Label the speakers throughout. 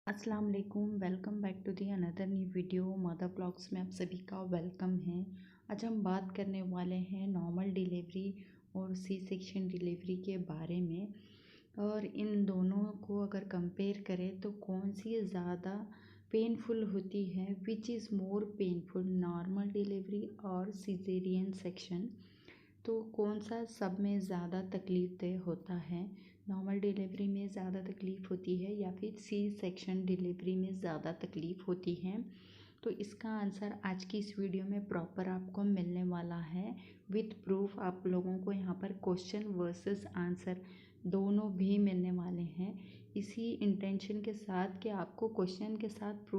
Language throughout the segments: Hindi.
Speaker 1: अस्सलाम वालेकुम। Welcome back to the another new video. Mother blogs में आप सभी का वेलकम है। आज हम बात करने वाले हैं नॉर्मल डिलीवरी और सी सेक्शन डिलीवरी के बारे में। और इन दोनों को अगर कंपेयर करें तो कौन सी ज़्यादा पेनफुल होती है, विच is more painful, normal delivery और सिजेरियन सेक्शन। तो कौन सा सब में ज़्यादा तकलीफ़देह होता है, नॉर्मल डिलीवरी में ज़्यादा तकलीफ़ होती है या फिर सी सेक्शन डिलीवरी में ज़्यादा तकलीफ़ होती है? तो इसका आंसर आज की इस वीडियो में प्रॉपर आपको मिलने वाला है विथ प्रूफ। आप लोगों को यहाँ पर क्वेश्चन वर्सेस आंसर दोनों भी मिलने वाले हैं, इसी इंटेंशन के साथ कि आपको क्वेश्चन के साथ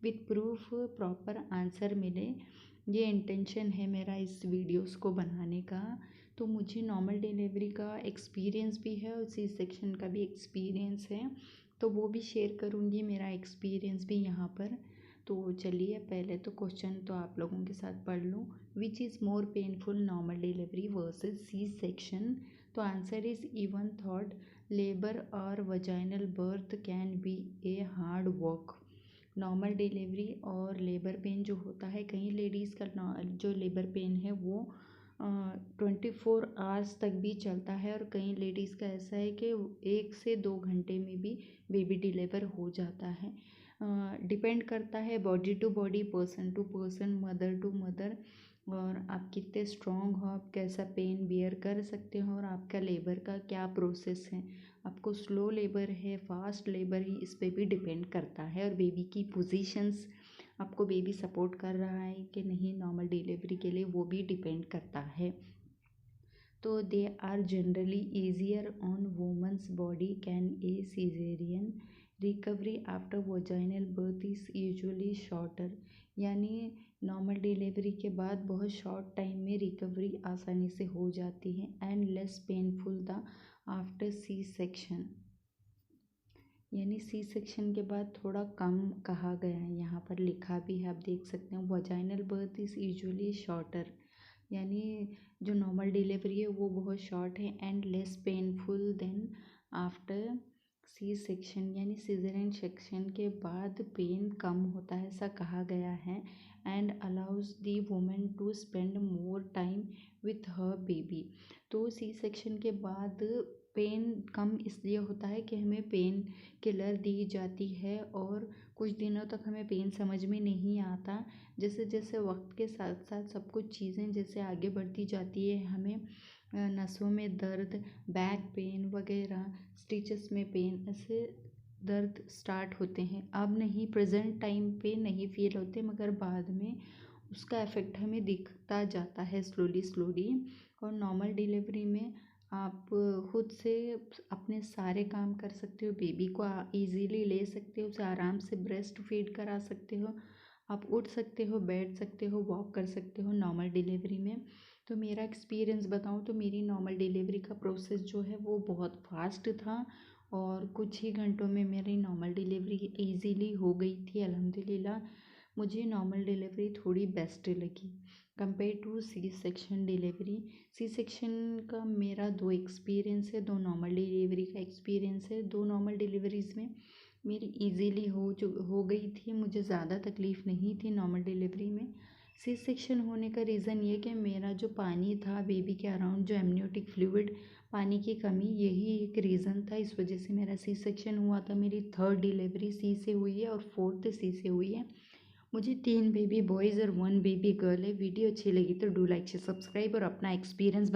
Speaker 1: विथ प्रूफ प्रॉपर आंसर मिले। ये इंटेंशन है मेरा इस वीडियोस को बनाने का। तो मुझे नॉर्मल डिलीवरी का एक्सपीरियंस भी है और सी सेक्शन का भी एक्सपीरियंस है, तो वो भी शेयर करूँगी, मेरा एक्सपीरियंस भी यहाँ पर। तो चलिए पहले तो क्वेश्चन तो आप लोगों के साथ पढ़ लूँ। Which is more painful, normal delivery versus C section? तो answer is even thought labour और vaginal birth can be a hard work. Normal delivery और लेबर पेन जो होता है, कई लेडीज़ का जो लेबर पेन है वो 24 आवर्स तक भी चलता है, और कई लेडीज़ का ऐसा है कि 1 से 2 घंटे में भी बेबी डिलीवर हो जाता है। डिपेंड करता है body to body, person to person, mother to mother, और आप कितने स्ट्रॉन्ग हो, आप कैसा पेन बियर कर सकते हो, और आपका लेबर का क्या प्रोसेस है, आपको स्लो लेबर है, फास्ट लेबर है, इस पे भी डिपेंड करता है। और बेबी की पोजीशंस, आपको बेबी सपोर्ट कर रहा है कि नहीं नॉर्मल डिलीवरी के लिए, वो भी डिपेंड करता है। तो they are generally easier on women's body can a caesarean recovery after vaginal birth is usually shorter. यानी नॉर्मल डिलीवरी के बाद बहुत शॉर्ट टाइम में रिकवरी आसानी से हो जाती है, and less painful the after C section. यानी सी सेक्शन के बाद थोड़ा कम कहा गया है, यहाँ पर लिखा भी है, आप देख सकते हैं। Vaginal birth is usually shorter, यानी जो नॉर्मल डिलीवरी है वो बहुत शॉर्ट है, and less painful then after C section, यानी सिजेरियन सेक्शन के बाद पेन कम होता है, ऐसा कहा गया है। And allows the women to spend more time with her baby. तो सी सेक्शन के बाद पेन कम इसलिए होता है कि हमें पेन किलर दी जाती है, और कुछ दिनों तक हमें पेन समझ में नहीं आता। जैसे जैसे वक्त के साथ साथ सब कुछ चीज़ें जैसे आगे बढ़ती जाती है, हमें नसों में दर्द, बैक पेन वगैरह, स्टिचेस में पेन, ऐसे दर्द स्टार्ट होते हैं। अब नहीं, प्रेजेंट टाइम पे नहीं फील होते, मगर बाद में उसका इफ़ेक्ट हमें दिखता जाता है स्लोली स्लोली। और नॉर्मल डिलीवरी में आप खुद से अपने सारे काम कर सकते हो, बेबी को इजीली ले सकते हो, उसे आराम से ब्रेस्ट फीड करा सकते हो, आप उठ सकते हो, बैठ सकते हो, वॉक कर सकते हो नॉर्मल डिलीवरी में। तो मेरा एक्सपीरियंस बताऊँ तो मेरी नॉर्मल डिलीवरी का प्रोसेस जो है वो बहुत फास्ट था, और कुछ ही घंटों में मेरी नॉर्मल डिलीवरी इजीली हो गई थी अल्हम्दुलिल्लाह। मुझे नॉर्मल डिलीवरी थोड़ी बेस्ट लगी compare to C section delivery. C section का मेरा 2 एक्सपीरियंस है, 2 नॉर्मल डिलीवरी का एक्सपीरियंस है। 2 नॉर्मल डिलीवरीज़ में मेरी इजीली हो गई थी, मुझे ज़्यादा तकलीफ़ नहीं थी नॉर्मल डिलीवरी में। सी सेक्शन होने का रीज़न ये कि मेरा जो पानी था बेबी के अराउंड, जो एमनियोटिक फ्लूइड, पानी की कमी, यही एक रीज़न था, इस वजह से मेरा सी सेक्शन हुआ था। मेरी 3rd डिलीवरी सी से हुई है और 4th सी से हुई है। मुझे 3 बेबी बॉयज़ और 1 बेबी गर्ल है। वीडियो अच्छी लगी तो डू लाइक से सब्सक्राइब और अपना एक्सपीरियंस